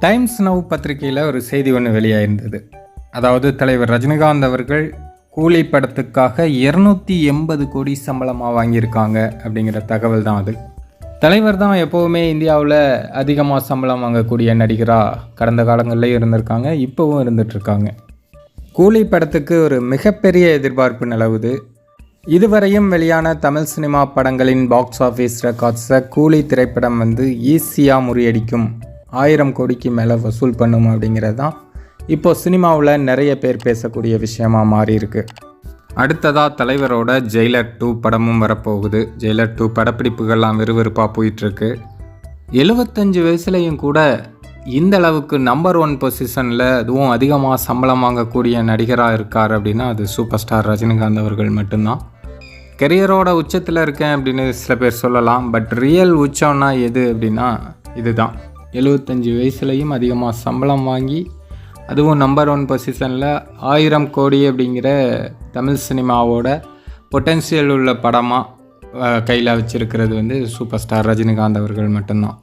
Times now பத்திரிகையில் ஒரு செய்தி ஒன்று வெளியாயிருந்தது. அதாவது தலைவர் ரஜினிகாந்த் அவர்கள் கூலி படத்துக்காக 280 கோடி சம்பளமாக வாங்கியிருக்காங்க அப்படிங்கிற தகவல் தான் அது. தலைவர் தான் எப்போவுமே இந்தியாவில் அதிகமாக சம்பளம் வாங்கக்கூடிய நடிகராக கடந்த காலங்களில் இருந்திருக்காங்க, இப்போவும் இருந்துகிட்ருக்காங்க. கூலி படத்துக்கு ஒரு மிகப்பெரிய எதிர்பார்ப்பு நிலவுது. இதுவரையும் வெளியான தமிழ் சினிமா படங்களின் பாக்ஸ் ஆஃபீஸ் ரெக்கார்ட்ஸை கூலி திரைப்படம் ஈஸியாக முறியடிக்கும், 1000 கோடிக்கு மேலே வசூல் பண்ணும் அப்படிங்கிறது தான் இப்போது சினிமாவில் நிறைய பேர் பேசக்கூடிய விஷயமாக மாறியிருக்கு. அடுத்ததாக தலைவரோட ஜெயிலர் 2 படமும் வரப்போகுது. ஜெயிலர் 2 படப்பிடிப்புகள்லாம் விறுவிறுப்பாக போயிட்டுருக்கு. 75 வயசுலையும் கூட இந்த அளவுக்கு நம்பர் 1 பொசிஷனில் அதுவும் அதிகமாக சம்பளம் வாங்கக்கூடிய நடிகராக இருக்கார் அப்படின்னா அது சூப்பர் ஸ்டார் ரஜினிகாந்த் அவர்கள் மட்டும்தான். கெரியரோட உச்சத்தில் இருக்கேன் அப்படின்னு சில பேர் சொல்லலாம். பட் ரியல் உச்சம்னா எது அப்படின்னா இதுதான். 75 வயசுலையும் அதிகமாக சம்பளம் வாங்கி அதுவும் நம்பர் 1 பொசிஷனில் 1000 கோடி அப்படிங்கிற தமிழ் சினிமாவோட பொட்டென்ஷியல் உள்ள படமாக கையில் வச்சுருக்கிறது சூப்பர் ஸ்டார் ரஜினிகாந்த் அவர்கள் மட்டும்தான்.